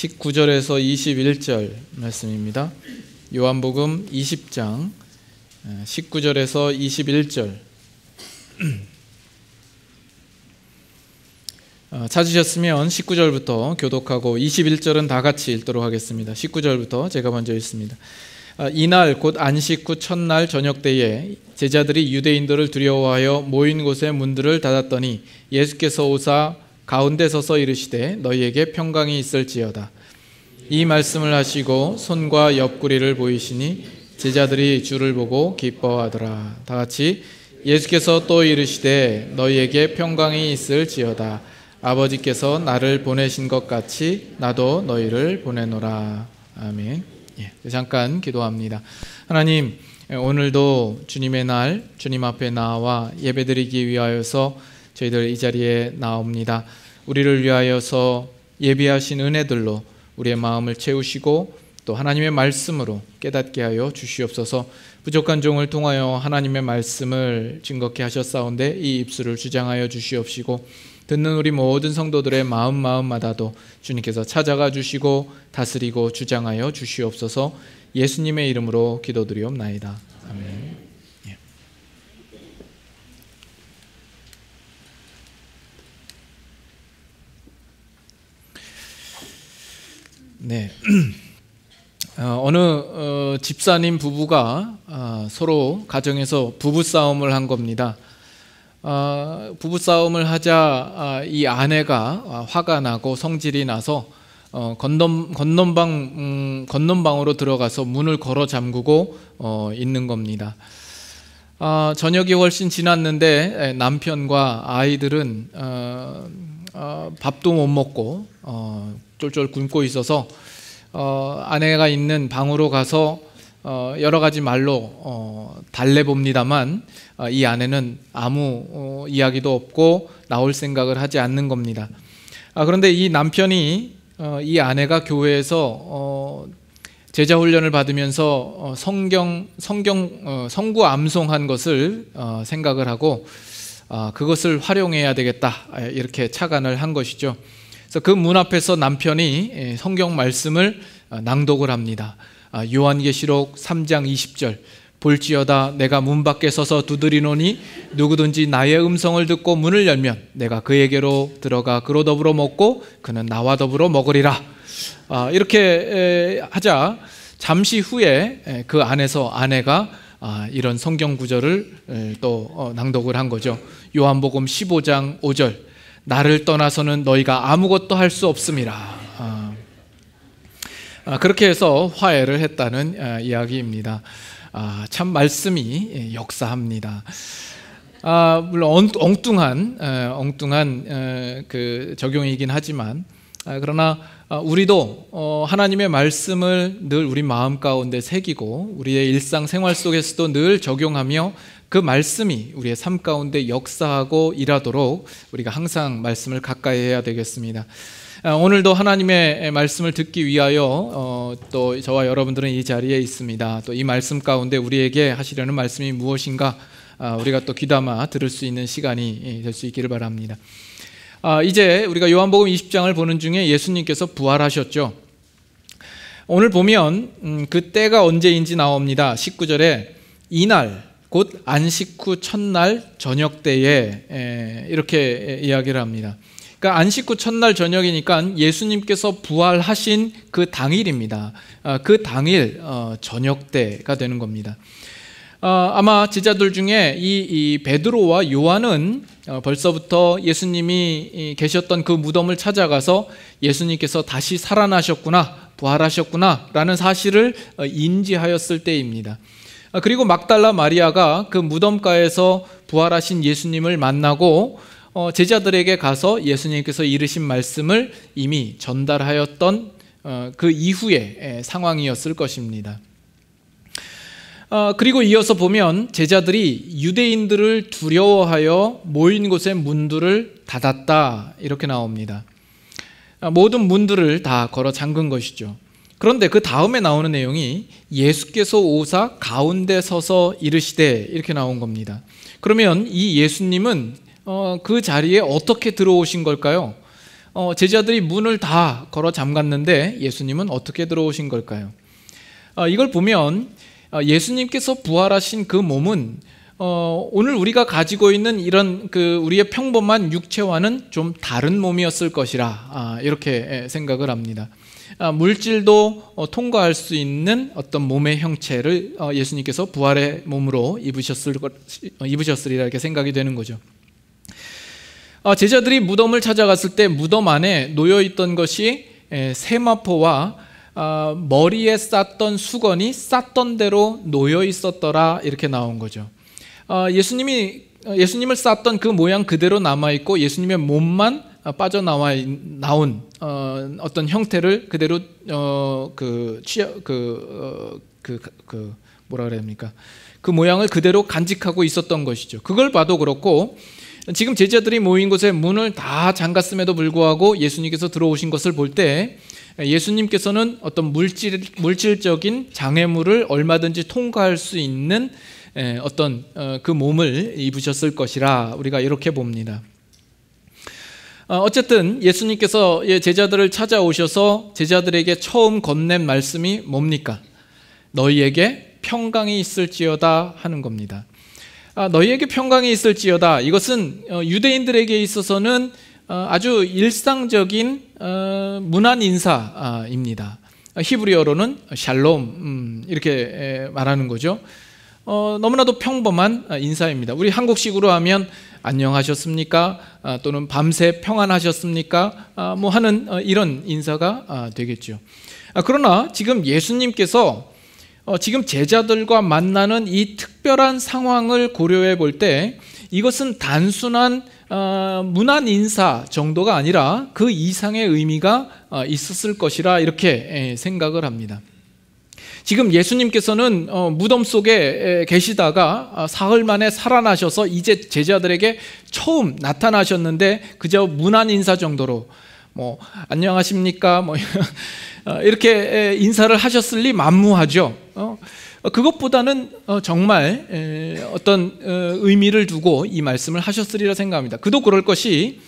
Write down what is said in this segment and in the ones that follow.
19절에서 21절 말씀입니다. 요한복음 20장 19절에서 21절. 찾으셨으면 19절부터 교독하고 21절은 다 같이 읽도록 하겠습니다. 19절부터 제가 먼저 읽습니다. 이날 곧 안식 후 첫날 저녁 때에 제자들이 유대인들을 두려워하여 모인 곳의 문들을 닫았더니 예수께서 오사 가운데 서서 이르시되 너희에게 평강이 있을지어다. 이 말씀을 하시고 손과 옆구리를 보이시니 제자들이 주를 보고 기뻐하더라. 다 같이 예수께서 또 이르시되 너희에게 평강이 있을지어다. 아버지께서 나를 보내신 것 같이 나도 너희를 보내노라. 아멘. 잠깐 기도합니다. 하나님, 오늘도 주님의 날 주님 앞에 나와 예배드리기 위하여서 저희들 이 자리에 나옵니다. 우리를 위하여서 예비하신 은혜들로 우리의 마음을 채우시고 또 하나님의 말씀으로 깨닫게 하여 주시옵소서. 부족한 종을 통하여 하나님의 말씀을 증거케 하셨사온데 이 입술을 주장하여 주시옵시고 듣는 우리 모든 성도들의 마음마다도 주님께서 찾아가 주시고 다스리고 주장하여 주시옵소서. 예수님의 이름으로 기도드리옵나이다. 아멘. 네. 어느 집사님 부부가 서로 가정에서 부부싸움을 한 겁니다. 부부싸움을 하자 이 아내가 화가 나고 성질이 나서 건넌방으로 들어가서 문을 걸어 잠그고 있는 겁니다. 저녁이 훨씬 지났는데 남편과 아이들은 밥도 못 먹고 쫄쫄 굶고 있어서 아내가 있는 방으로 가서 여러 가지 말로 달래봅니다만 이 아내는 아무 이야기도 없고 나올 생각을 하지 않는 겁니다. 그런데 이 남편이 이 아내가 교회에서 제자 훈련을 받으면서 성구 암송한 것을 생각을 하고 그것을 활용해야 되겠다 이렇게 착안을 한 것이죠. 그래서 그 문 앞에서 남편이 성경 말씀을 낭독을 합니다. 요한계시록 3장 20절 볼지어다 내가 문 밖에 서서 두드리노니 누구든지 나의 음성을 듣고 문을 열면 내가 그에게로 들어가 그로 더불어 먹고 그는 나와 더불어 먹으리라. 이렇게 하자 잠시 후에 그 안에서 아내가 이런 성경 구절을 또 낭독을 한 거죠. 요한복음 15장 5절 나를 떠나서는 너희가 아무것도 할 수 없음이라. 그렇게 해서 화해를 했다는 이야기입니다. 참 말씀이 역사합니다. 물론 엉뚱한 그 적용이긴 하지만 그러나 우리도 하나님의 말씀을 늘 우리 마음 가운데 새기고 우리의 일상생활 속에서도 늘 적용하며 그 말씀이 우리의 삶 가운데 역사하고 일하도록 우리가 항상 말씀을 가까이 해야 되겠습니다. 오늘도 하나님의 말씀을 듣기 위하여 또 저와 여러분들은 이 자리에 있습니다. 또 이 말씀 가운데 우리에게 하시려는 말씀이 무엇인가 우리가 또 귀담아 들을 수 있는 시간이 될 수 있기를 바랍니다. 이제 우리가 요한복음 20장을 보는 중에 예수님께서 부활하셨죠. 오늘 보면 그 때가 언제인지 나옵니다. 19절에 이날 곧 안식 후 첫날 저녁 때에 이렇게 이야기를 합니다. 그러니까 안식 후 첫날 저녁이니까 예수님께서 부활하신 그 당일입니다. 그 당일 저녁 때가 되는 겁니다. 아마 제자들 중에 이 베드로와 요한은 벌써부터 예수님이 계셨던 그 무덤을 찾아가서 예수님께서 다시 살아나셨구나, 부활하셨구나 라는 사실을 인지하였을 때입니다. 그리고 막달라 마리아가 그 무덤가에서 부활하신 예수님을 만나고 제자들에게 가서 예수님께서 이르신 말씀을 이미 전달하였던 그 이후의 상황이었을 것입니다. 그리고 이어서 보면 제자들이 유대인들을 두려워하여 모인 곳의 문들을 닫았다 이렇게 나옵니다. 모든 문들을 다 걸어 잠근 것이죠. 그런데 그 다음에 나오는 내용이 예수께서 오사 가운데 서서 이르시되 이렇게 나온 겁니다. 그러면 이 예수님은 그 자리에 어떻게 들어오신 걸까요? 제자들이 문을 다 걸어 잠갔는데 예수님은 어떻게 들어오신 걸까요? 이걸 보면 예수님께서 부활하신 그 몸은 오늘 우리가 가지고 있는 이런 우리의 평범한 육체와는 좀 다른 몸이었을 것이라 이렇게 생각을 합니다. 물질도 통과할 수 있는 어떤 몸의 형체를 예수님께서 부활의 몸으로 입으셨으리라 이렇게 생각이 되는 거죠. 제자들이 무덤을 찾아갔을 때 무덤 안에 놓여있던 것이 세마포와 머리에 쌌던 수건이 쌌던 대로 놓여 있었더라 이렇게 나온 거죠. 예수님을 쌌던 그 모양 그대로 남아있고 예수님의 몸만 빠져나온 어떤 형태를 그대로 뭐라 그래야 합니까? 그 모양을 그대로 간직하고 있었던 것이죠. 그걸 봐도 그렇고 지금 제자들이 모인 곳에 문을 다 잠갔음에도 불구하고 예수님께서 들어오신 것을 볼 때 예수님께서는 어떤 물질적인 장애물을 얼마든지 통과할 수 있는 어떤 그 몸을 입으셨을 것이라 우리가 이렇게 봅니다. 어쨌든 예수님께서 제자들을 찾아오셔서 제자들에게 처음 건넨 말씀이 뭡니까? 너희에게 평강이 있을지어다 하는 겁니다. 너희에게 평강이 있을지어다, 이것은 유대인들에게 있어서는 아주 일상적인 문안 인사입니다. 히브리어로는 샬롬 이렇게 말하는 거죠. 너무나도 평범한 인사입니다. 우리 한국식으로 하면 안녕하셨습니까? 또는 밤새 평안하셨습니까? 뭐 하는 이런 인사가 되겠죠. 그러나 지금 예수님께서 지금 제자들과 만나는 이 특별한 상황을 고려해 볼 때 이것은 단순한 문안 인사 정도가 아니라 그 이상의 의미가 있었을 것이라 이렇게 생각을 합니다. 지금 예수님께서는 무덤 속에 계시다가 사흘 만에 살아나셔서 이제 제자들에게 처음 나타나셨는데 그저 문안 인사 정도로 뭐 안녕하십니까 뭐 이렇게 인사를 하셨을 리 만무하죠. 그것보다는 정말 어떤 의미를 두고 이 말씀을 하셨으리라 생각합니다. 그도 그럴 것이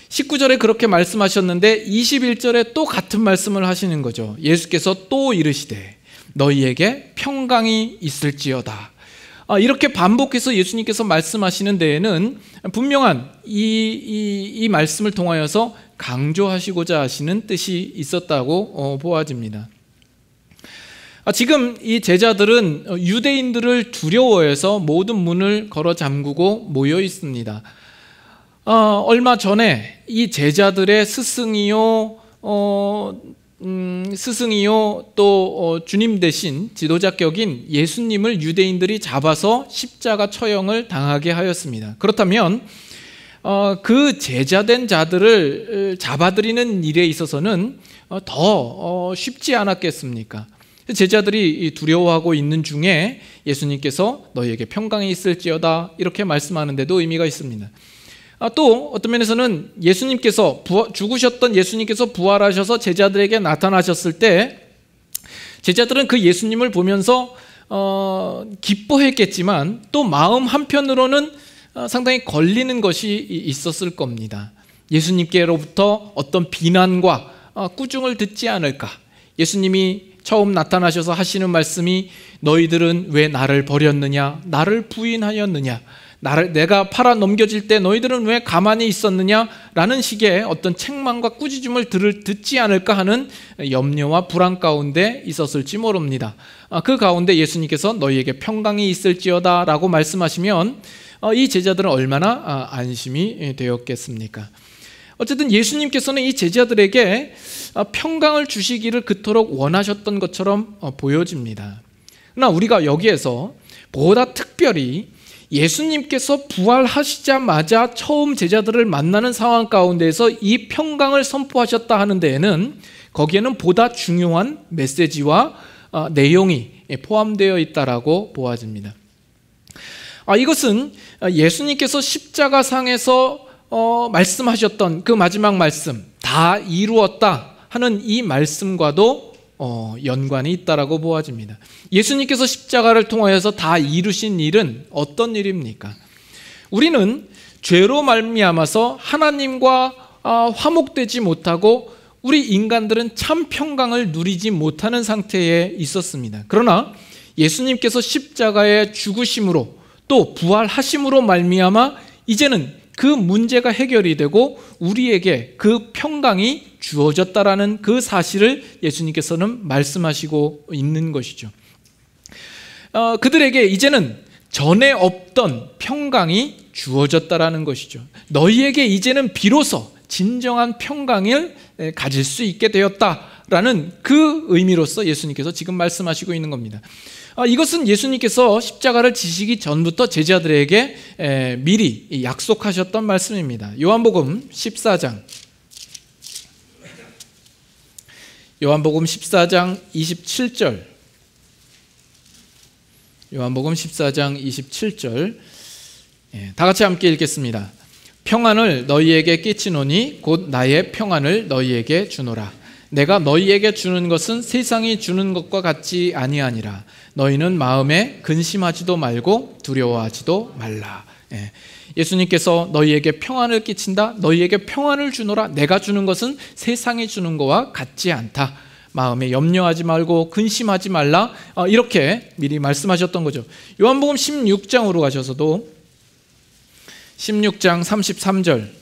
19절에 그렇게 말씀하셨는데 21절에 또 같은 말씀을 하시는 거죠. 예수께서 또 이르시되 너희에게 평강이 있을지어다. 이렇게 반복해서 예수님께서 말씀하시는 데에는 분명한 이 말씀을 통하여서 강조하시고자 하시는 뜻이 있었다고 보아집니다. 지금 이 제자들은 유대인들을 두려워해서 모든 문을 걸어 잠그고 모여 있습니다. 얼마 전에 이 제자들의 스승이요 또 주님 대신 지도자격인 예수님을 유대인들이 잡아서 십자가 처형을 당하게 하였습니다. 그렇다면 그 제자된 자들을 잡아들이는 일에 있어서는 더 쉽지 않았겠습니까? 제자들이 두려워하고 있는 중에 예수님께서 너희에게 평강이 있을지어다 이렇게 말씀하는데도 의미가 있습니다. 또 어떤 면에서는 예수님께서 죽으셨던 예수님께서 부활하셔서 제자들에게 나타나셨을 때 제자들은 그 예수님을 보면서 기뻐했겠지만 또 마음 한편으로는 상당히 걸리는 것이 있었을 겁니다. 예수님께로부터 어떤 비난과 꾸중을 듣지 않을까. 예수님이 처음 나타나셔서 하시는 말씀이 너희들은 왜 나를 버렸느냐, 나를 부인하였느냐, 내가 팔아 넘겨질 때 너희들은 왜 가만히 있었느냐라는 식의 어떤 책망과 꾸짖음을 듣지 않을까 하는 염려와 불안 가운데 있었을지 모릅니다. 그 가운데 예수님께서 너희에게 평강이 있을지어다 라고 말씀하시면 이 제자들은 얼마나 안심이 되었겠습니까? 어쨌든 예수님께서는 이 제자들에게 평강을 주시기를 그토록 원하셨던 것처럼 보여집니다. 그러나 우리가 여기에서 보다 특별히 예수님께서 부활하시자마자 처음 제자들을 만나는 상황 가운데에서 이 평강을 선포하셨다 하는 데에는 거기에는 보다 중요한 메시지와 내용이 포함되어 있다라고 보아집니다. 이것은 예수님께서 십자가상에서 말씀하셨던 그 마지막 말씀, 다 이루었다 하는 이 말씀과도 연관이 있다라고 보아집니다. 예수님께서 십자가를 통하여서 다 이루신 일은 어떤 일입니까? 우리는 죄로 말미암아서 하나님과 화목되지 못하고 우리 인간들은 참 평강을 누리지 못하는 상태에 있었습니다. 그러나 예수님께서 십자가의 죽으심으로 또 부활하심으로 말미암아 이제는 그 문제가 해결이 되고 우리에게 그 평강이 주어졌다라는 그 사실을 예수님께서는 말씀하시고 있는 것이죠. 그들에게 이제는 전에 없던 평강이 주어졌다라는 것이죠. 너희에게 이제는 비로소 진정한 평강을 가질 수 있게 되었다라는 그 의미로서 예수님께서 지금 말씀하시고 있는 겁니다. 이것은 예수님께서 십자가를 지시기 전부터 제자들에게 미리 약속하셨던 말씀입니다. 요한복음 14장 27절 요한복음 14장 27절 다 같이 함께 읽겠습니다. 평안을 너희에게 끼치노니 곧 나의 평안을 너희에게 주노라. 내가 너희에게 주는 것은 세상이 주는 것과 같지 아니하니라. 너희는 마음에 근심하지도 말고 두려워하지도 말라. 예수님께서 너희에게 평안을 끼친다. 너희에게 평안을 주노라. 내가 주는 것은 세상이 주는 것과 같지 않다. 마음에 염려하지 말고 근심하지 말라. 이렇게 미리 말씀하셨던 거죠. 요한복음 16장으로 가셔서도 16장 33절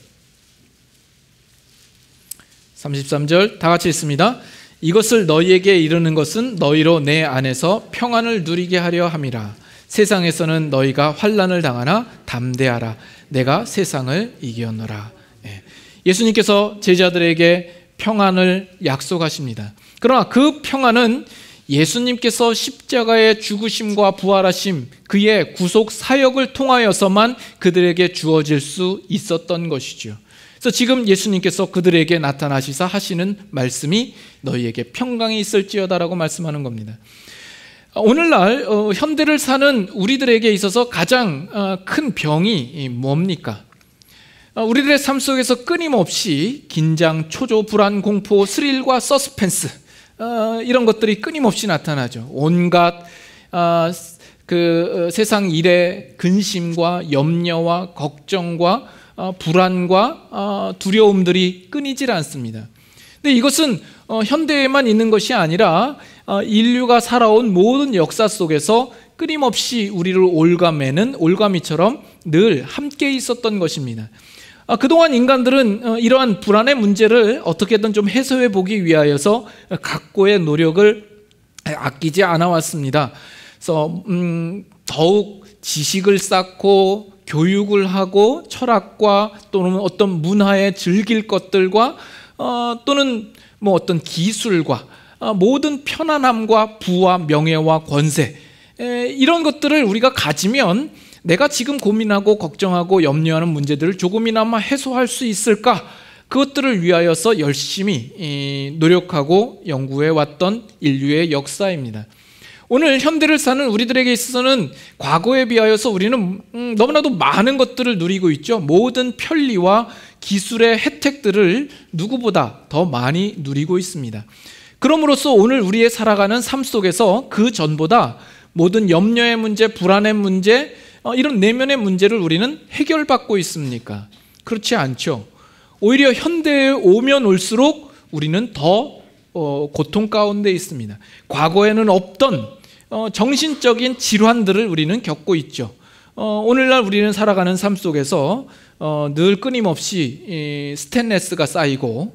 다 같이 읽습니다. 이것을 너희에게 이르는 것은 너희로 내 안에서 평안을 누리게 하려 함이라. 세상에서는 너희가 환난을 당하나 담대하라. 내가 세상을 이겼노라. 예수님께서 제자들에게 평안을 약속하십니다. 그러나 그 평안은 예수님께서 십자가의 죽으심과 부활하심, 그의 구속 사역을 통하여서만 그들에게 주어질 수 있었던 것이죠. 그래서 지금 예수님께서 그들에게 나타나시사 하시는 말씀이 너희에게 평강이 있을지어다라고 말씀하는 겁니다. 오늘날 현대를 사는 우리들에게 있어서 가장 큰 병이 뭡니까? 우리들의 삶 속에서 끊임없이 긴장, 초조, 불안, 공포, 스릴과 서스펜스 이런 것들이 끊임없이 나타나죠. 온갖 그 세상 일의 근심과 염려와 걱정과 불안과 두려움들이 끊이질 않습니다. 근데 이것은 현대에만 있는 것이 아니라 인류가 살아온 모든 역사 속에서 끊임없이 우리를 올가매는 올가미처럼 늘 함께 있었던 것입니다. 그동안 인간들은 이러한 불안의 문제를 어떻게든 좀 해소해 보기 위하여서 각고의 노력을 아끼지 않아 왔습니다. 그래서 더욱 지식을 쌓고 교육을 하고 철학과 또는 어떤 문화에 즐길 것들과 또는 뭐 어떤 기술과 모든 편안함과 부와 명예와 권세 이런 것들을 우리가 가지면 내가 지금 고민하고 걱정하고 염려하는 문제들을 조금이나마 해소할 수 있을까? 그것들을 위하여서 열심히 노력하고 연구해 왔던 인류의 역사입니다. 오늘 현대를 사는 우리들에게 있어서는 과거에 비하여서 우리는 너무나도 많은 것들을 누리고 있죠. 모든 편리와 기술의 혜택들을 누구보다 더 많이 누리고 있습니다. 그럼으로써 오늘 우리의 살아가는 삶 속에서 그 전보다 모든 염려의 문제, 불안의 문제, 이런 내면의 문제를 우리는 해결받고 있습니까? 그렇지 않죠. 오히려 현대에 오면 올수록 우리는 더 고통 가운데 있습니다. 과거에는 없던 정신적인 질환들을 우리는 겪고 있죠. 오늘날 우리는 살아가는 삶 속에서 늘 끊임없이 스트레스가 쌓이고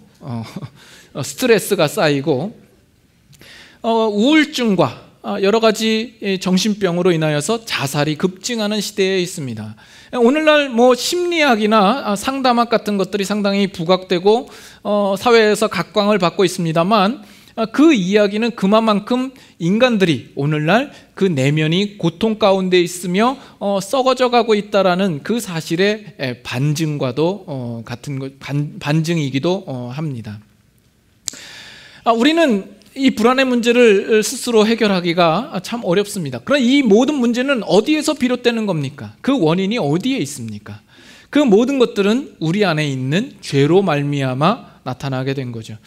스트레스가 쌓이고 우울증과 여러 가지 정신병으로 인하여서 자살이 급증하는 시대에 있습니다. 오늘날 뭐 심리학이나 상담학 같은 것들이 상당히 부각되고 사회에서 각광을 받고 있습니다만 그 이야기는 그만큼 인간들이 오늘날 그 내면이 고통 가운데 있으며 썩어져 가고 있다라는 그 사실의 반증과도 같은 반증이기도 합니다. 우리는 이 불안의 문제를 스스로 해결하기가 참 어렵습니다. 그럼 이 모든 문제는 어디에서 비롯되는 겁니까? 그 원인이 어디에 있습니까? 그 모든 것들은 우리 안에 있는 죄로 말미암아 나타나게 된 거죠.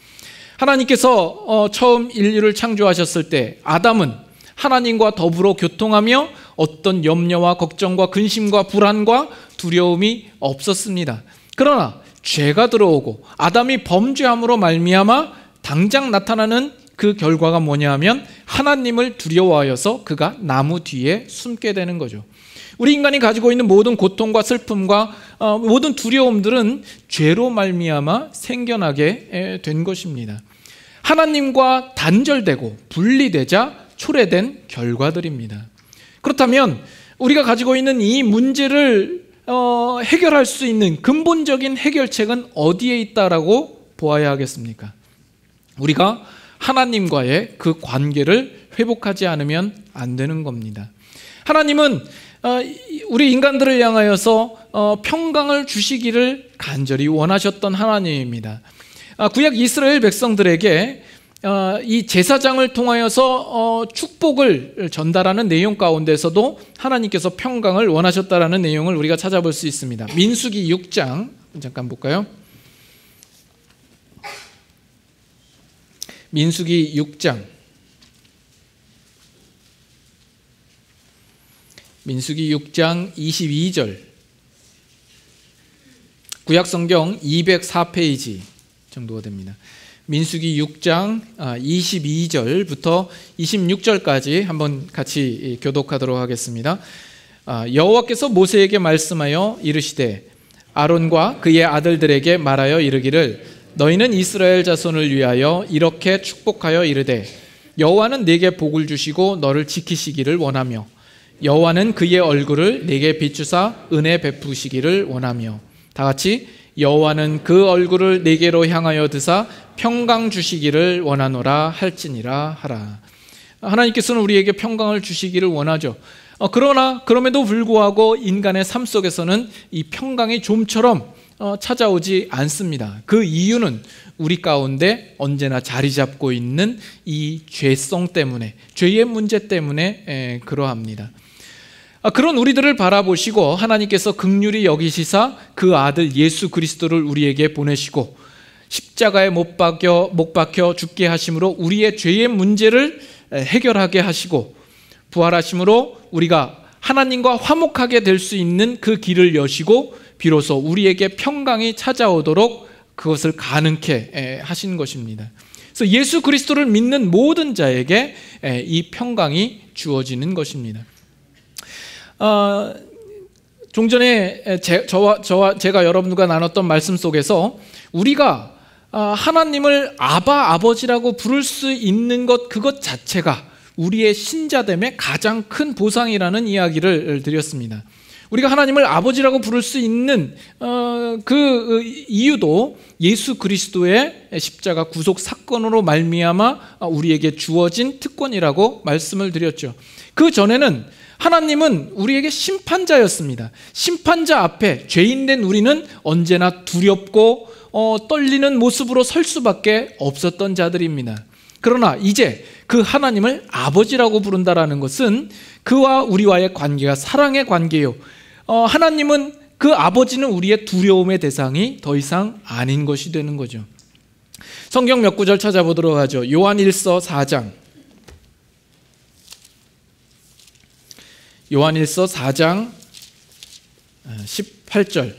하나님께서 처음 인류를 창조하셨을 때 아담은 하나님과 더불어 교통하며 어떤 염려와 걱정과 근심과 불안과 두려움이 없었습니다. 그러나 죄가 들어오고 아담이 범죄함으로 말미암아 당장 나타나는 그 결과가 뭐냐 하면 하나님을 두려워하여서 그가 나무 뒤에 숨게 되는 거죠. 우리 인간이 가지고 있는 모든 고통과 슬픔과 모든 두려움들은 죄로 말미암아 생겨나게 된 것입니다. 하나님과 단절되고 분리되자 초래된 결과들입니다. 그렇다면 우리가 가지고 있는 이 문제를 해결할 수 있는 근본적인 해결책은 어디에 있다라고 보아야 하겠습니까? 우리가 하나님과의 그 관계를 회복하지 않으면 안 되는 겁니다. 하나님은 우리 인간들을 향하여서 평강을 주시기를 간절히 원하셨던 하나님입니다. 구약 이스라엘 백성들에게 이 제사장을 통하여서 축복을 전달하는 내용 가운데서도 하나님께서 평강을 원하셨다라는 내용을 우리가 찾아볼 수 있습니다. 민수기 6장 잠깐 볼까요? 민수기 6장 민수기 6장 22절 구약성경 204페이지 정도가 됩니다. 민수기 6장 22절부터 26절까지 한번 같이 교독하도록 하겠습니다. 여호와께서 모세에게 말씀하여 이르시되 아론과 그의 아들들에게 말하여 이르기를 너희는 이스라엘 자손을 위하여 이렇게 축복하여 이르되 여호와는 네게 복을 주시고 너를 지키시기를 원하며 여호와는 그의 얼굴을 네게 비추사 은혜 베푸시기를 원하며 다 같이 여호와는 그 얼굴을 네게로 향하여 드사 평강 주시기를 원하노라 할지니라 하라. 하나님께서는 우리에게 평강을 주시기를 원하죠. 그러나 그럼에도 불구하고 인간의 삶 속에서는 이 평강이 좀처럼 찾아오지 않습니다. 그 이유는 우리 가운데 언제나 자리 잡고 있는 이 죄성 때문에, 죄의 문제 때문에 그러합니다. 그런 우리들을 바라보시고 하나님께서 긍휼히 여기시사 그 아들 예수 그리스도를 우리에게 보내시고 십자가에 못 박혀 죽게 하심으로 우리의 죄의 문제를 해결하게 하시고 부활하심으로 우리가 하나님과 화목하게 될 수 있는 그 길을 여시고 비로소 우리에게 평강이 찾아오도록 그것을 가능케 하신 것입니다. 그래서 예수 그리스도를 믿는 모든 자에게 이 평강이 주어지는 것입니다. 종전에 제가 여러분과 나눴던 말씀 속에서 우리가 하나님을 아버지라고 부를 수 있는 그것 자체가 우리의 신자됨의 가장 큰 보상이라는 이야기를 드렸습니다. 우리가 하나님을 아버지라고 부를 수 있는 그 이유도 예수 그리스도의 십자가 구속 사건으로 말미암아 우리에게 주어진 특권이라고 말씀을 드렸죠. 그 전에는 하나님은 우리에게 심판자였습니다. 심판자 앞에 죄인된 우리는 언제나 두렵고 떨리는 모습으로 설 수밖에 없었던 자들입니다. 그러나 이제 그 하나님을 아버지라고 부른다라는 것은 그와 우리와의 관계가 사랑의 관계요. 하나님은 그 아버지는 우리의 두려움의 대상이 더 이상 아닌 것이 되는 거죠. 성경 몇 구절 찾아보도록 하죠. 요한일서 4장. 요한일서 4장 18절.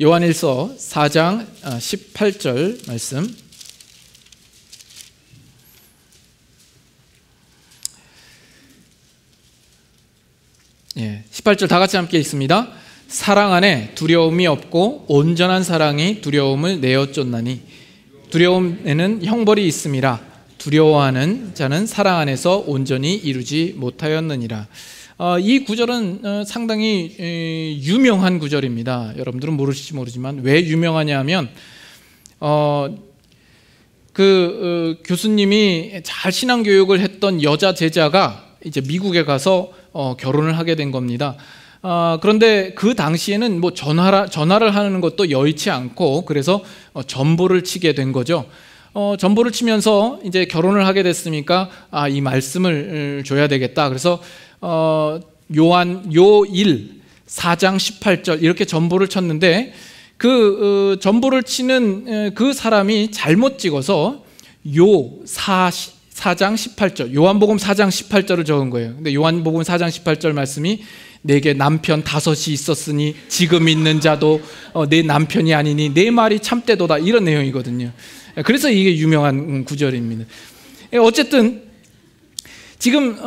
요한일서 4장 18절 말씀. 예, 18절 다 같이 함께 읽습니다. 사랑 안에 두려움이 없고 온전한 사랑이 두려움을 내어 쫓나니 두려움에는 형벌이 있음이라 두려워하는 자는 사랑 안에서 온전히 이루지 못하였느니라. 이 구절은 상당히 유명한 구절입니다. 여러분들은 모르실지 모르지만 왜 유명하냐 하면 교수님이 잘 신앙교육을 했던 여자 제자가 이제 미국에 가서 결혼을 하게 된 겁니다. 그런데 그 당시에는 뭐 전화를 하는 것도 여의치 않고 그래서 전보를 치게 된 거죠. 전보를 치면서 이제 결혼을 하게 됐으니까 이 말씀을 줘야 되겠다. 그래서 요일 4장 18절 이렇게 전보를 쳤는데 그 전보를 치는 그 사람이 잘못 찍어서 4장 18절 요한복음 4장 18절을 적은 거예요. 근데 요한복음 4장 18절 말씀이 내게 남편 5이 있었으니 지금 있는 자도 내 남편이 아니니 내 말이 참되도다, 이런 내용이거든요. 그래서 이게 유명한 구절입니다. 어쨌든 지금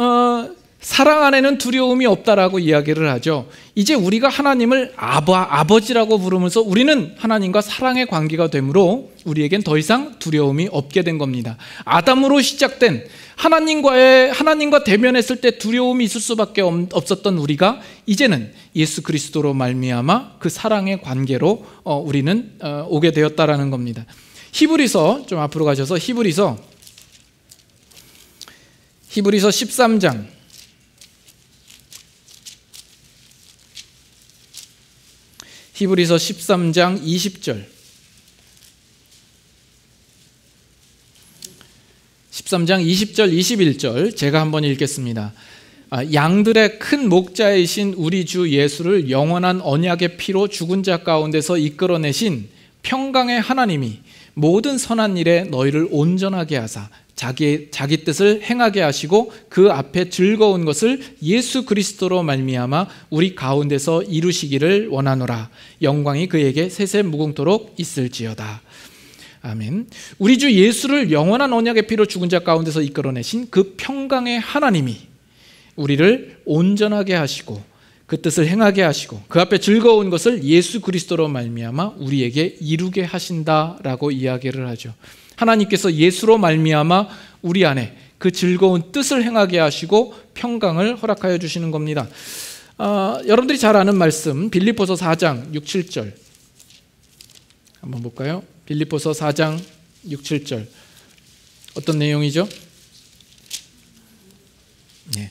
사랑 안에는 두려움이 없다라고 이야기를 하죠. 이제 우리가 하나님을 아버지라고 부르면서 우리는 하나님과 사랑의 관계가 되므로 우리에겐 더 이상 두려움이 없게 된 겁니다. 아담으로 시작된 하나님과 대면했을 때 두려움이 있을 수밖에 없었던 우리가 이제는 예수 그리스도로 말미암아 그 사랑의 관계로 우리는 오게 되었다라는 겁니다. 히브리서, 좀 앞으로 가셔서 히브리서 13장 20절 13장 20절 21절 제가 한번 읽겠습니다. 양들의 큰 목자이신 우리 주 예수를 영원한 언약의 피로 죽은 자 가운데서 이끌어내신 평강의 하나님이 모든 선한 일에 너희를 온전하게 하사 자기 뜻을 행하게 하시고 그 앞에 즐거운 것을 예수 그리스도로 말미암아 우리 가운데서 이루시기를 원하노라. 영광이 그에게 세세 무궁토록 있을지어다. 아멘. 우리 주 예수를 영원한 언약의 피로 죽은 자 가운데서 이끌어내신 그 평강의 하나님이 우리를 온전하게 하시고 그 뜻을 행하게 하시고 그 앞에 즐거운 것을 예수 그리스도로 말미암아 우리에게 이루게 하신다라고 이야기를 하죠. 하나님께서 예수로 말미암아 우리 안에 그 즐거운 뜻을 행하게 하시고 평강을 허락하여 주시는 겁니다. 여러분들이 잘 아는 말씀 빌립보서 4장 6, 7절 한번 볼까요? 빌립보서 4장 6, 7절 어떤 내용이죠? 네.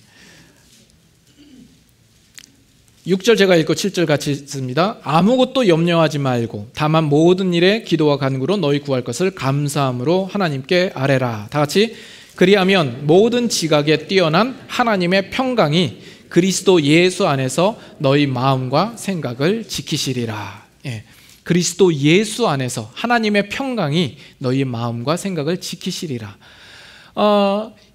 6절 제가 읽고 7절 같이 읽습니다. 아무것도 염려하지 말고 다만 모든 일에 기도와 간구로 너희 구할 것을 감사함으로 하나님께 아뢰라. 다 같이 그리하면 모든 지각에 뛰어난 하나님의 평강이 그리스도 예수 안에서 너희 마음과 생각을 지키시리라. 예. 그리스도 예수 안에서 하나님의 평강이 너희 마음과 생각을 지키시리라.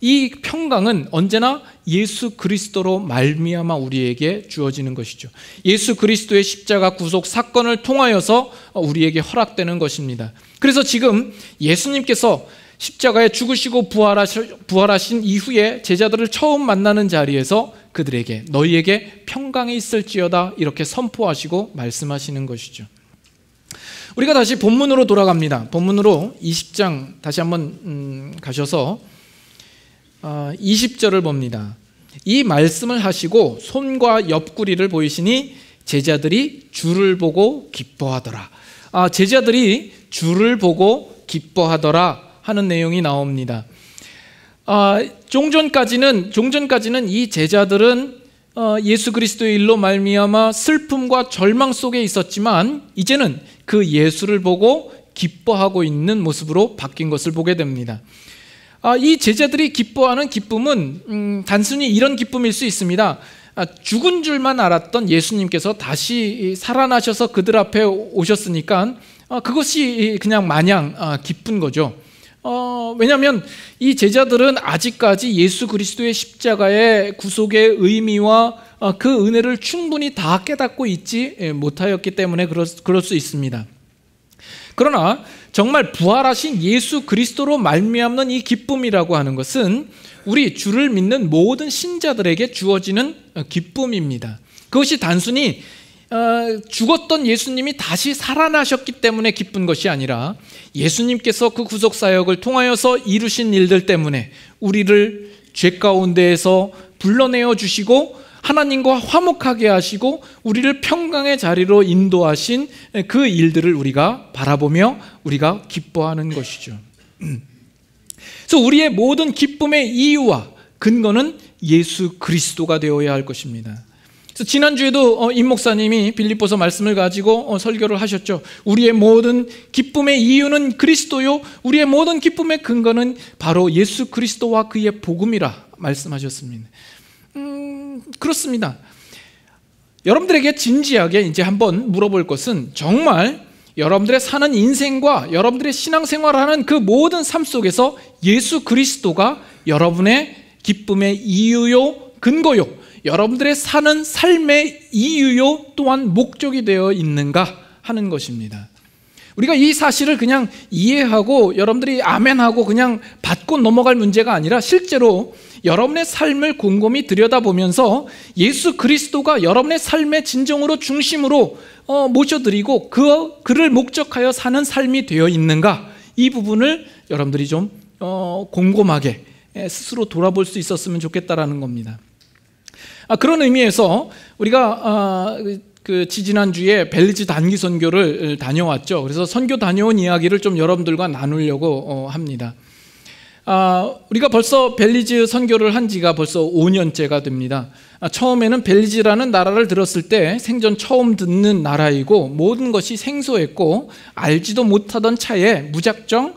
이 평강은 언제나 예수 그리스도로 말미암아 우리에게 주어지는 것이죠. 예수 그리스도의 십자가 구속 사건을 통하여서 우리에게 허락되는 것입니다. 그래서 지금 예수님께서 십자가에 죽으시고 부활하신 이후에 제자들을 처음 만나는 자리에서 그들에게 너희에게 평강이 있을지어다 이렇게 선포하시고 말씀하시는 것이죠. 우리가 다시 본문으로 돌아갑니다. 본문으로 20장 다시 한번 가셔서 20절을 봅니다. 이 말씀을 하시고 손과 옆구리를 보이시니 제자들이 주를 보고 기뻐하더라. 제자들이 주를 보고 기뻐하더라 하는 내용이 나옵니다. 종전까지는 이 제자들은 예수 그리스도의 일로 말미암아 슬픔과 절망 속에 있었지만 이제는 그 예수를 보고 기뻐하고 있는 모습으로 바뀐 것을 보게 됩니다. 이 제자들이 기뻐하는 기쁨은 단순히 이런 기쁨일 수 있습니다. 죽은 줄만 알았던 예수님께서 다시 살아나셔서 그들 앞에 오셨으니까 그것이 그냥 마냥 기쁜 거죠. 왜냐하면 이 제자들은 아직까지 예수 그리스도의 십자가의 구속의 의미와 그 은혜를 충분히 다 깨닫고 있지 못하였기 때문에 그럴 수 있습니다. 그러나 정말 부활하신 예수 그리스도로 말미암는 이 기쁨이라고 하는 것은 우리 주를 믿는 모든 신자들에게 주어지는 기쁨입니다. 그것이 단순히 죽었던 예수님이 다시 살아나셨기 때문에 기쁜 것이 아니라 예수님께서 그 구속사역을 통하여서 이루신 일들 때문에 우리를 죄 가운데에서 불러내어 주시고 하나님과 화목하게 하시고 우리를 평강의 자리로 인도하신 그 일들을 우리가 바라보며 우리가 기뻐하는 것이죠. 그래서 우리의 모든 기쁨의 이유와 근거는 예수 그리스도가 되어야 할 것입니다. 그래서 지난주에도 임 목사님이 빌립보서 말씀을 가지고 설교를 하셨죠. 우리의 모든 기쁨의 이유는 그리스도요 우리의 모든 기쁨의 근거는 바로 예수 그리스도와 그의 복음이라 말씀하셨습니다. 그렇습니다. 여러분들에게 진지하게 이제 한번 물어볼 것은 정말 여러분들의 사는 인생과 여러분들의 신앙생활하는 그 모든 삶 속에서 예수 그리스도가 여러분의 기쁨의 이유요 근거요 여러분들의 사는 삶의 이유요 또한 목적이 되어 있는가 하는 것입니다. 우리가 이 사실을 그냥 이해하고 여러분들이 아멘하고 그냥 받고 넘어갈 문제가 아니라 실제로 여러분의 삶을 곰곰이 들여다보면서 예수 그리스도가 여러분의 삶의 진정으로 중심으로 모셔드리고 그를 목적하여 사는 삶이 되어 있는가, 이 부분을 여러분들이 좀 곰곰하게 스스로 돌아볼 수 있었으면 좋겠다라는 겁니다. 그런 의미에서 우리가 지지난주에 벨리즈 단기 선교를 다녀왔죠. 그래서 선교 다녀온 이야기를 좀 여러분들과 나누려고 합니다. 우리가 벌써 벨리즈 선교를 한 지가 벌써 5년째가 됩니다. 처음에는 벨리즈라는 나라를 들었을 때 생전 처음 듣는 나라이고 모든 것이 생소했고 알지도 못하던 차에 무작정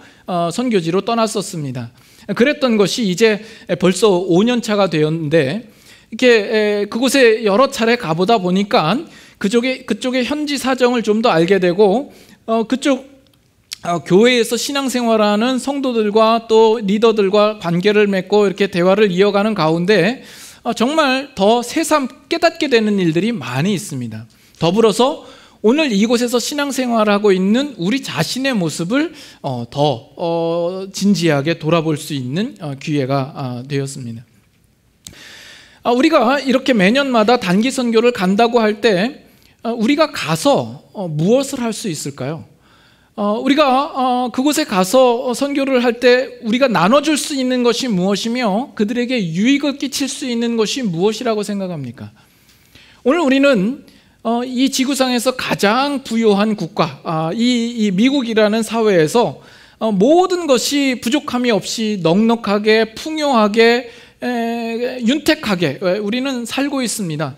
선교지로 떠났었습니다. 그랬던 것이 이제 벌써 5년 차가 되었는데, 이렇게 그곳에 여러 차례 가보다 보니까 그쪽의 현지 사정을 좀 더 알게 되고, 그쪽 교회에서 신앙생활하는 성도들과 또 리더들과 관계를 맺고 이렇게 대화를 이어가는 가운데 정말 더 새삼 깨닫게 되는 일들이 많이 있습니다. 더불어서 오늘 이곳에서 신앙생활을 하고 있는 우리 자신의 모습을 더 진지하게 돌아볼 수 있는 기회가 되었습니다. 우리가 이렇게 매년마다 단기 선교를 간다고 할 때 우리가 가서 무엇을 할 수 있을까요? 우리가 그곳에 가서 선교를 할 때 우리가 나눠줄 수 있는 것이 무엇이며 그들에게 유익을 끼칠 수 있는 것이 무엇이라고 생각합니까? 오늘 우리는 이 지구상에서 가장 부유한 국가, 이 미국이라는 사회에서 모든 것이 부족함이 없이 넉넉하게 풍요하게 윤택하게 우리는 살고 있습니다.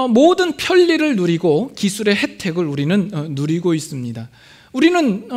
모든 편리를 누리고 기술의 혜택을 우리는 누리고 있습니다. 우리는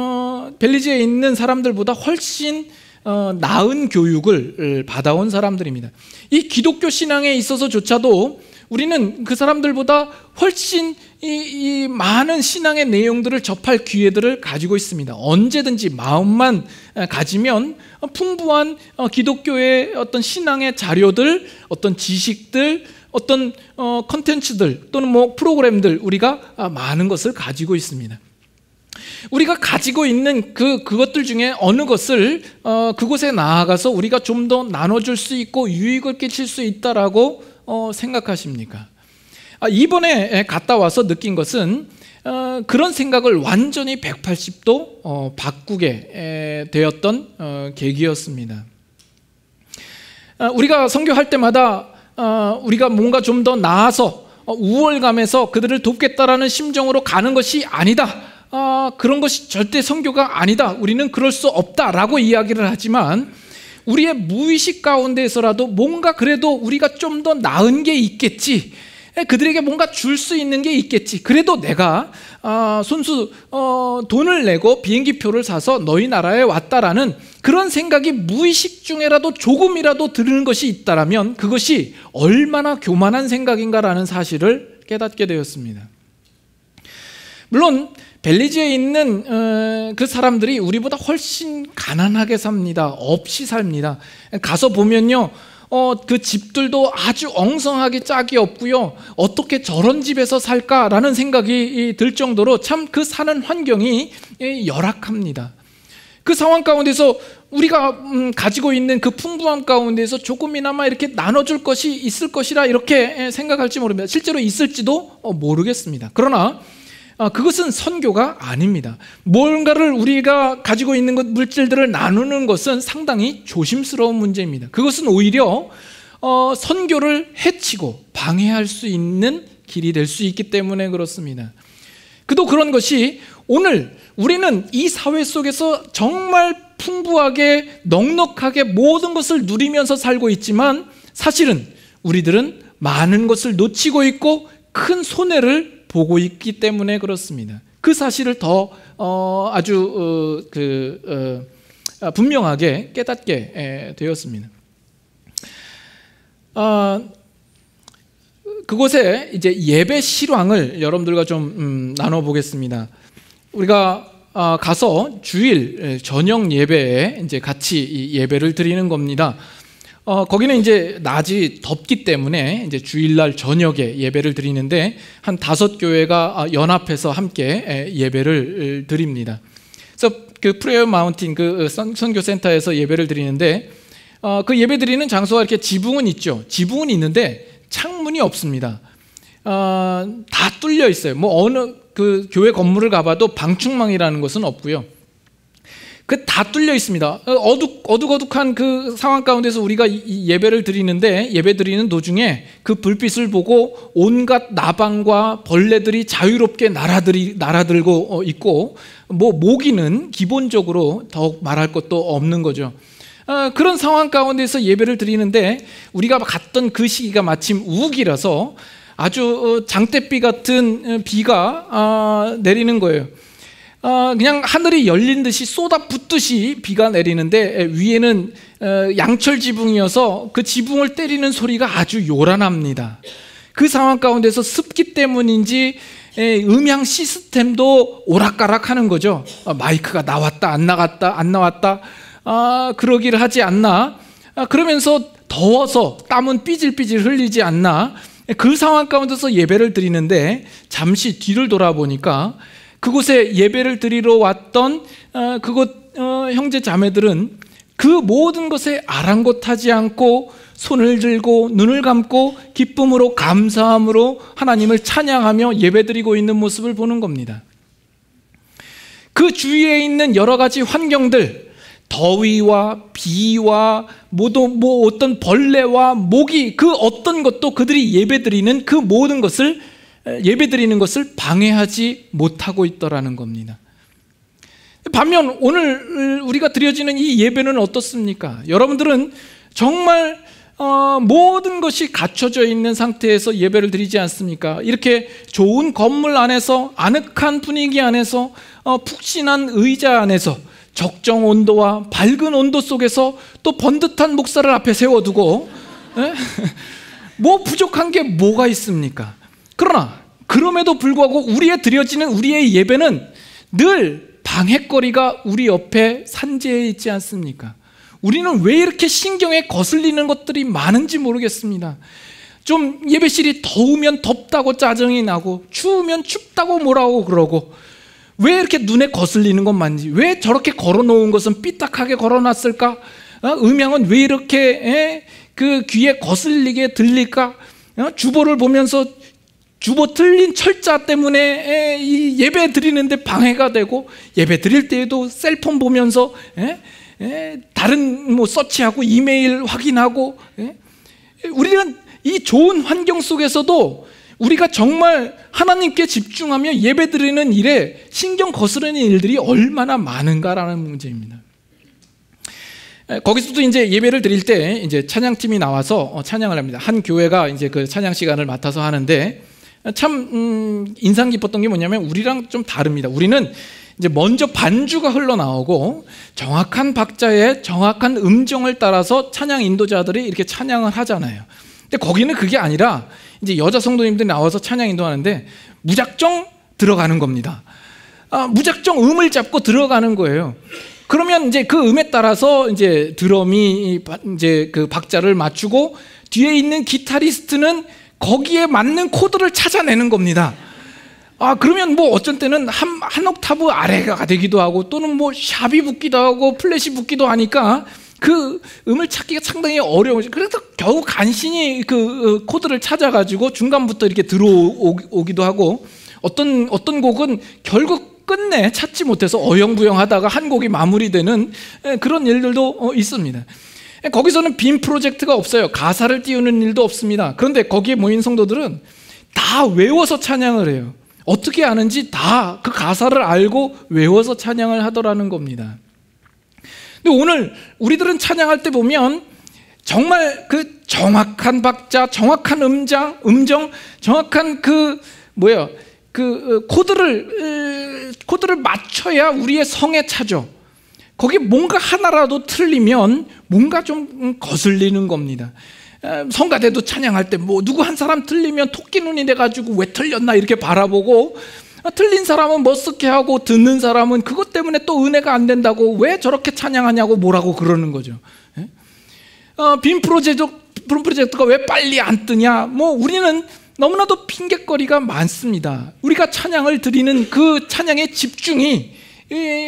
벨리즈에 있는 사람들보다 훨씬 나은 교육을 받아온 사람들입니다. 이 기독교 신앙에 있어서조차도 우리는 그 사람들보다 훨씬 이 많은 신앙의 내용들을 접할 기회들을 가지고 있습니다. 언제든지 마음만 가지면 풍부한 기독교의 어떤 신앙의 자료들, 어떤 지식들, 어떤 컨텐츠들 또는 프로그램들, 우리가 많은 것을 가지고 있습니다. 우리가 가지고 있는 그것들 중에 어느 것을 그곳에 나아가서 우리가 좀 더 나눠줄 수 있고 유익을 끼칠 수 있다라고 생각하십니까? 이번에 갔다 와서 느낀 것은 그런 생각을 완전히 180도 바꾸게 되었던 계기였습니다. 우리가 선교할 때마다 우리가 뭔가 좀 더 나아서 우월감에서 그들을 돕겠다라는 심정으로 가는 것이 아니다, 그런 것이 절대 선교가 아니다, 우리는 그럴 수 없다라고 이야기를 하지만 우리의 무의식 가운데에서라도 뭔가 그래도 우리가 좀 더 나은 게 있겠지, 그들에게 뭔가 줄 수 있는 게 있겠지, 그래도 내가 손수 돈을 내고 비행기표를 사서 너희 나라에 왔다라는 그런 생각이 무의식 중에라도 조금이라도 드는 것이 있다라면 그것이 얼마나 교만한 생각인가라는 사실을 깨닫게 되었습니다. 물론 벨리즈에 있는 그 사람들이 우리보다 훨씬 가난하게 삽니다. 없이 삽니다. 가서 보면요, 그 집들도 아주 엉성하게 짝이 없고요, 어떻게 저런 집에서 살까라는 생각이 들 정도로 참 그 사는 환경이 열악합니다. 그 상황 가운데서 우리가 가지고 있는 그 풍부함 가운데서 조금이나마 이렇게 나눠줄 것이 있을 것이라 이렇게 생각할지 모릅니다. 실제로 있을지도 모르겠습니다. 그러나 그것은 선교가 아닙니다. 뭔가를 우리가 가지고 있는 것, 물질들을 나누는 것은 상당히 조심스러운 문제입니다. 그것은 오히려 선교를 해치고 방해할 수 있는 길이 될 수 있기 때문에 그렇습니다. 그도 그런 것이 오늘 우리는 이 사회 속에서 정말 풍부하게 넉넉하게 모든 것을 누리면서 살고 있지만 사실은 우리들은 많은 것을 놓치고 있고 큰 손해를 보고 있기 때문에 그렇습니다. 그 사실을 더 아주 분명하게 깨닫게 되었습니다. 그곳에 이제 예배 실황을 여러분들과 좀 나눠보겠습니다. 우리가 가서 주일 저녁 예배에 이제 같이 이 예배를 드리는 겁니다. 거기는 이제 낮이 덥기 때문에 이제 주일날 저녁에 예배를 드리는데 한 5교회가 연합해서 함께 예배를 드립니다. 그래서 그 프레이어 마운틴 그 선교 센터에서 예배를 드리는데 그 예배 드리는 장소가 이렇게 지붕은 있죠. 지붕은 있는데 창문이 없습니다. 다 뚫려 있어요. 뭐 어느 그 교회 건물을 가봐도 방충망이라는 것은 없고요. 그 다 뚫려 있습니다. 어둑어둑한 그 상황 가운데서 우리가 예배를 드리는데 예배 드리는 도중에 그 불빛을 보고 온갖 나방과 벌레들이 자유롭게 날아들고 있고 뭐 모기는 기본적으로 더욱 말할 것도 없는 거죠. 그런 상황 가운데서 예배를 드리는데 우리가 갔던 그 시기가 마침 우기라서 아주 장대비 같은 비가 내리는 거예요. 그냥 하늘이 열린 듯이 쏟아붓듯이 비가 내리는데 위에는 양철 지붕이어서 그 지붕을 때리는 소리가 아주 요란합니다. 그 상황 가운데서 습기 때문인지 음향 시스템도 오락가락하는 거죠. 마이크가 나왔다 안 나갔다 안 나왔다 그러기를 하지 않나. 그러면서 더워서 땀은 삐질삐질 흘리지 않나. 그 상황 가운데서 예배를 드리는데 잠시 뒤를 돌아보니까 그곳에 예배를 드리러 왔던 그곳 형제 자매들은 그 모든 것에 아랑곳하지 않고 손을 들고 눈을 감고 기쁨으로 감사함으로 하나님을 찬양하며 예배드리고 있는 모습을 보는 겁니다. 그 주위에 있는 여러 가지 환경들, 더위와 비와 뭐 어떤 벌레와 모기 그 어떤 것도 그들이 예배드리는 그 모든 것을 예배드리는 것을 방해하지 못하고 있더라는 겁니다. 반면 오늘 우리가 드려지는 이 예배는 어떻습니까? 여러분들은 정말 모든 것이 갖춰져 있는 상태에서 예배를 드리지 않습니까? 이렇게 좋은 건물 안에서 아늑한 분위기 안에서 푹신한 의자 안에서 적정 온도와 밝은 온도 속에서 또 번듯한 목사를 앞에 세워두고 뭐 부족한 게 뭐가 있습니까? 그러나 그럼에도 불구하고 우리의 드려지는 우리의 예배는 늘 방해거리가 우리 옆에 산재해 있지 않습니까? 우리는 왜 이렇게 신경에 거슬리는 것들이 많은지 모르겠습니다. 좀 예배실이 더우면 덥다고 짜증이 나고 추우면 춥다고 뭐라고 그러고 왜 이렇게 눈에 거슬리는 것만지 왜 저렇게 걸어놓은 것은 삐딱하게 걸어놨을까? 음향은 왜 이렇게 그 귀에 거슬리게 들릴까? 주보를 보면서 주보 틀린 철자 때문에 이 예배 드리는데 방해가 되고 예배 드릴 때에도 셀폰 보면서 다른 뭐 서치하고 이메일 확인하고 우리는 이 좋은 환경 속에서도 우리가 정말 하나님께 집중하며 예배 드리는 일에 신경 거스르는 일들이 얼마나 많은가라는 문제입니다. 거기서도 이제 예배를 드릴 때 이제 찬양팀이 나와서 찬양을 합니다. 한 교회가 이제 그 찬양 시간을 맡아서 하는데 참 인상 깊었던 게 뭐냐면 우리랑 좀 다릅니다. 우리는 이제 먼저 반주가 흘러나오고 정확한 박자에 정확한 음정을 따라서 찬양 인도자들이 이렇게 찬양을 하잖아요. 근데 거기는 그게 아니라 이제 여자 성도님들이 나와서 찬양 인도하는데 무작정 들어가는 겁니다. 무작정 음을 잡고 들어가는 거예요. 그러면 이제 그 음에 따라서 이제 드럼이 이제 그 박자를 맞추고 뒤에 있는 기타리스트는 거기에 맞는 코드를 찾아내는 겁니다. 그러면 뭐 어쩐 때는 한 옥타브 아래가 되기도 하고 또는 뭐 샵이 붙기도 하고 플랫이 붙기도 하니까 그 음을 찾기가 상당히 어려워요. 그래서 겨우 간신히 그 코드를 찾아가지고 중간부터 이렇게 들어오기도 하고 어떤 곡은 결국 끝내 찾지 못해서 어영부영하다가 한 곡이 마무리되는 그런 일들도 있습니다. 거기서는 빔 프로젝트가 없어요. 가사를 띄우는 일도 없습니다. 그런데 거기에 모인 성도들은 다 외워서 찬양을 해요. 어떻게 아는지 다 그 가사를 알고 외워서 찬양을 하더라는 겁니다. 근데 오늘 우리들은 찬양할 때 보면 정말 그 정확한 박자, 정확한 음정, 정확한 그 코드를 맞춰야 우리의 성에 차죠. 거기 뭔가 하나라도 틀리면 뭔가 좀 거슬리는 겁니다. 성가대도 찬양할 때 뭐 누구 한 사람 틀리면 토끼 눈이 돼가지고 왜 틀렸나 이렇게 바라보고 틀린 사람은 머쓱해하고 듣는 사람은 그것 때문에 또 은혜가 안 된다고 왜 저렇게 찬양하냐고 뭐라고 그러는 거죠. 빔 프로젝트가 왜 빨리 안 뜨냐? 뭐 우리는 너무나도 핑곗거리가 많습니다. 우리가 찬양을 드리는 그 찬양의 집중이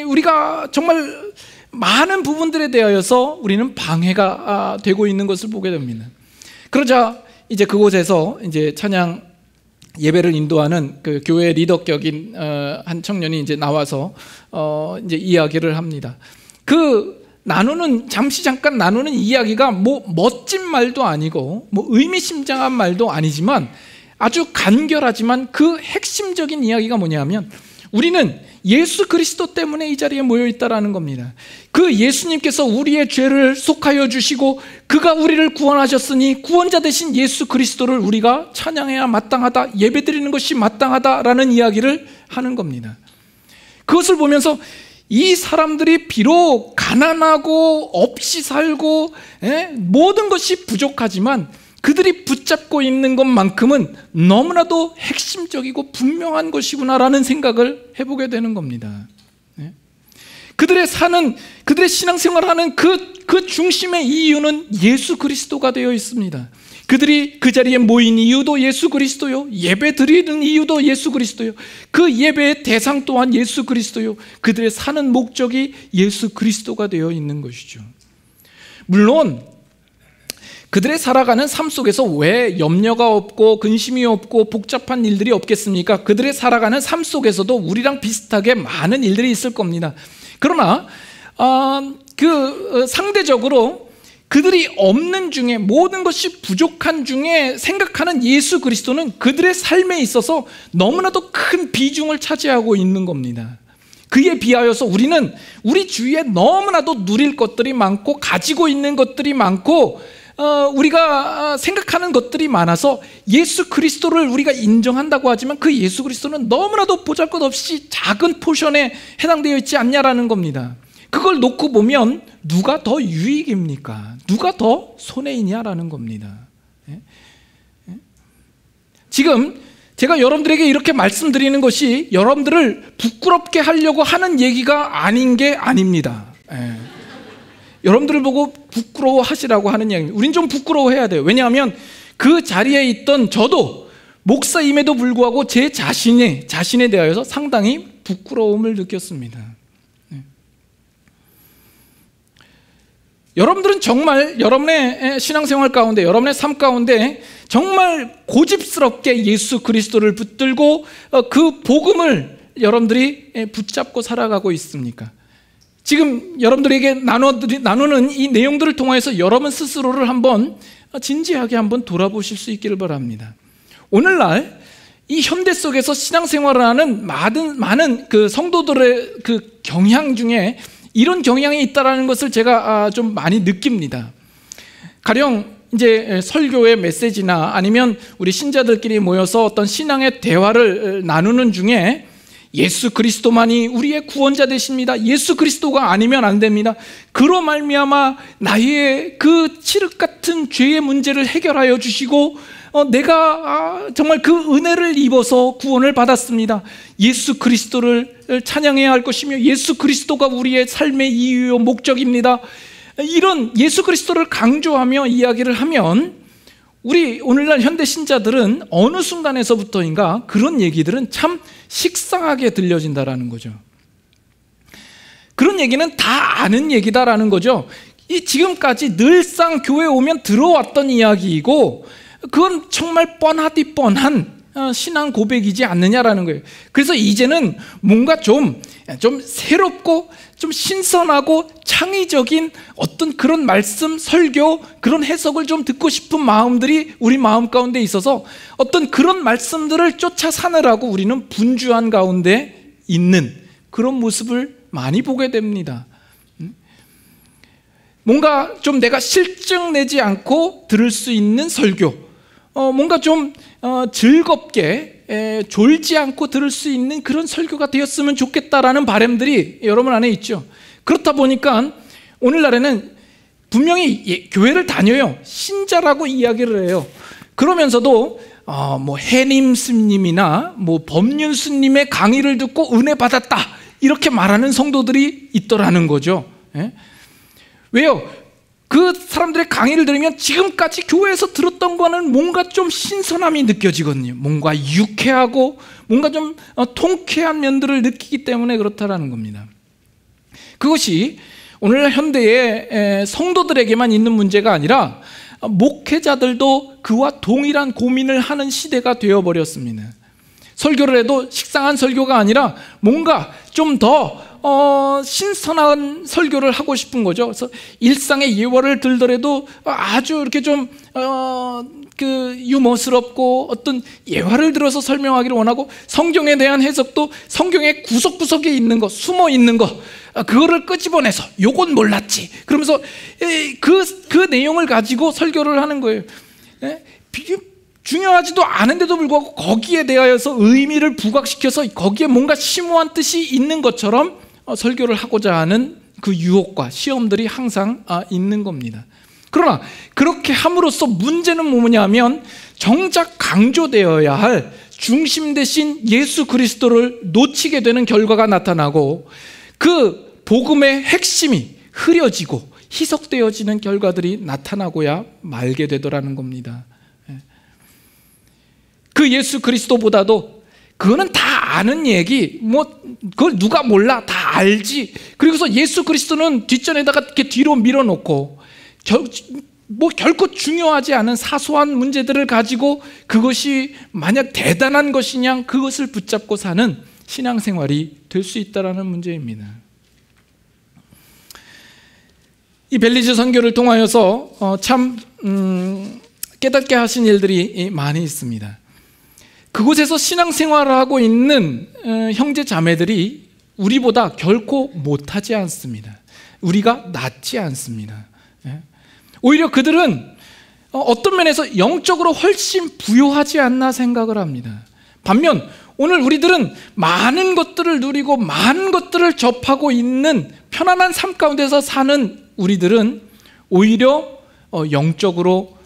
우리가 정말 많은 부분들에 대하여서 우리는 방해가 되고 있는 것을 보게 됩니다. 그러자 이제 그곳에서 이제 찬양 예배를 인도하는 그 교회 리더격인 한 청년이 이제 나와서 이제 이야기를 합니다. 잠깐 나누는 이야기가 뭐 멋진 말도 아니고 뭐 의미심장한 말도 아니지만 아주 간결하지만 그 핵심적인 이야기가 뭐냐면 우리는 예수 그리스도 때문에 이 자리에 모여 있다라는 겁니다. 그 예수님께서 우리의 죄를 속하여 주시고 그가 우리를 구원하셨으니 구원자 되신 예수 그리스도를 우리가 찬양해야 마땅하다, 예배드리는 것이 마땅하다라는 이야기를 하는 겁니다. 그것을 보면서 이 사람들이 비록 가난하고 없이 살고 모든 것이 부족하지만 그들이 붙잡고 있는 것만큼은 너무나도 핵심적이고 분명한 것이구나라는 생각을 해보게 되는 겁니다. 그들의 신앙생활하는 그 중심의 이유는 예수 그리스도가 되어 있습니다. 그들이 그 자리에 모인 이유도 예수 그리스도요, 예배 드리는 이유도 예수 그리스도요, 그 예배의 대상 또한 예수 그리스도요, 그들의 사는 목적이 예수 그리스도가 되어 있는 것이죠. 물론 그들의 살아가는 삶 속에서 왜 염려가 없고 근심이 없고 복잡한 일들이 없겠습니까? 그들의 살아가는 삶 속에서도 우리랑 비슷하게 많은 일들이 있을 겁니다. 그러나 상대적으로 그들이 없는 중에, 모든 것이 부족한 중에 생각하는 예수 그리스도는 그들의 삶에 있어서 너무나도 큰 비중을 차지하고 있는 겁니다. 그에 비하여서 우리는 우리 주위에 너무나도 누릴 것들이 많고 가지고 있는 것들이 많고 우리가 생각하는 것들이 많아서 예수 그리스도를 우리가 인정한다고 하지만 그 예수 그리스도는 너무나도 보잘것없이 작은 포션에 해당되어 있지 않냐라는 겁니다. 그걸 놓고 보면 누가 더 유익입니까? 누가 더 손해이냐라는 겁니다. 지금 제가 여러분들에게 이렇게 말씀드리는 것이 여러분들을 부끄럽게 하려고 하는 얘기가 아닌 게 아닙니다. 여러분들을 보고 부끄러워하시라고 하는 이야기입니다. 우린 좀 부끄러워해야 돼요. 왜냐하면 그 자리에 있던 저도 목사임에도 불구하고 제 자신에 대하여서 상당히 부끄러움을 느꼈습니다. 여러분들은 정말 여러분의 신앙생활 가운데, 여러분의 삶 가운데 정말 고집스럽게 예수 그리스도를 붙들고 그 복음을 여러분들이 붙잡고 살아가고 있습니까? 지금 여러분들에게 나누는 이 내용들을 통해서 여러분 스스로를 한번 진지하게 한번 돌아보실 수 있기를 바랍니다. 오늘날 이 현대 속에서 신앙생활을 하는 많은 그 성도들의 그 경향 중에 이런 경향이 있다라는 것을 제가 좀 많이 느낍니다. 가령 이제 설교의 메시지나 아니면 우리 신자들끼리 모여서 어떤 신앙의 대화를 나누는 중에 예수 그리스도만이 우리의 구원자 되십니다. 예수 그리스도가 아니면 안 됩니다. 그로 말미암아 나의 그 칠흑 같은 죄의 문제를 해결하여 주시고 내가 정말 그 은혜를 입어서 구원을 받았습니다. 예수 그리스도를 찬양해야 할 것이며 예수 그리스도가 우리의 삶의 이유요 목적입니다. 이런 예수 그리스도를 강조하며 이야기를 하면 우리 오늘날 현대 신자들은 어느 순간에서부터인가 그런 얘기들은 참 식상하게 들려진다라는 거죠. 그런 얘기는 다 아는 얘기다라는 거죠. 이 지금까지 늘상 교회 오면 들어왔던 이야기이고 그건 정말 뻔하디 뻔한 신앙 고백이지 않느냐라는 거예요. 그래서 이제는 뭔가 좀 새롭고 좀 신선하고 창의적인 어떤 그런 말씀, 설교, 그런 해석을 좀 듣고 싶은 마음들이 우리 마음 가운데 있어서 어떤 그런 말씀들을 쫓아 사느라고 우리는 분주한 가운데 있는 그런 모습을 많이 보게 됩니다. 뭔가 좀 내가 실증 내지 않고 들을 수 있는 설교, 뭔가 좀 즐겁게 졸지 않고 들을 수 있는 그런 설교가 되었으면 좋겠다라는 바람들이 여러분 안에 있죠. 그렇다 보니까 오늘날에는 분명히 교회를 다녀요. 신자라고 이야기를 해요. 그러면서도 뭐 해림 스님이나 뭐 법륜 스님의 강의를 듣고 은혜 받았다 이렇게 말하는 성도들이 있더라는 거죠. 왜요? 그 그 사람들의 강의를 들으면 지금까지 교회에서 들었던 거는 뭔가 좀 신선함이 느껴지거든요. 뭔가 유쾌하고 뭔가 좀 통쾌한 면들을 느끼기 때문에 그렇다라는 겁니다. 그것이 오늘날 현대의 성도들에게만 있는 문제가 아니라 목회자들도 그와 동일한 고민을 하는 시대가 되어버렸습니다. 설교를 해도 식상한 설교가 아니라 뭔가 좀 더 신선한 설교를 하고 싶은 거죠. 그래서 일상의 예화를 들더라도 아주 이렇게 좀 유머스럽고 어떤 예화를 들어서 설명하기를 원하고, 성경에 대한 해석도 성경의 구석구석에 있는 거, 숨어 있는 거, 그거를 끄집어내서 요건 몰랐지 그러면서 그 내용을 가지고 설교를 하는 거예요. 중요하지도 않은데도 불구하고 거기에 대하여서 의미를 부각시켜서 거기에 뭔가 심오한 뜻이 있는 것처럼 설교를 하고자 하는 그 유혹과 시험들이 항상 있는 겁니다. 그러나 그렇게 함으로써 문제는 뭐냐면 정작 강조되어야 할 중심 대신 예수 그리스도를 놓치게 되는 결과가 나타나고, 그 복음의 핵심이 흐려지고 희석되어지는 결과들이 나타나고야 말게 되더라는 겁니다. 그 예수 그리스도보다도 그거는 다 아는 얘기, 그걸 누가 몰라, 다 알지. 그리고서 예수 그리스도는 뒷전에다가 이렇게 뒤로 밀어놓고 결코 중요하지 않은 사소한 문제들을 가지고 그것이 만약 대단한 것이냐 그것을 붙잡고 사는 신앙생활이 될 수 있다는 문제입니다. 이 벨리즈 선교를 통하여서 참 깨닫게 하신 일들이 많이 있습니다. 그곳에서 신앙생활을 하고 있는 형제 자매들이 우리보다 결코 못하지 않습니다. 우리가 낫지 않습니다. 오히려 그들은 어떤 면에서 영적으로 훨씬 부유하지 않나 생각을 합니다. 반면 오늘 우리들은 많은 것들을 누리고 많은 것들을 접하고 있는 편안한 삶 가운데서 사는 우리들은 오히려 영적으로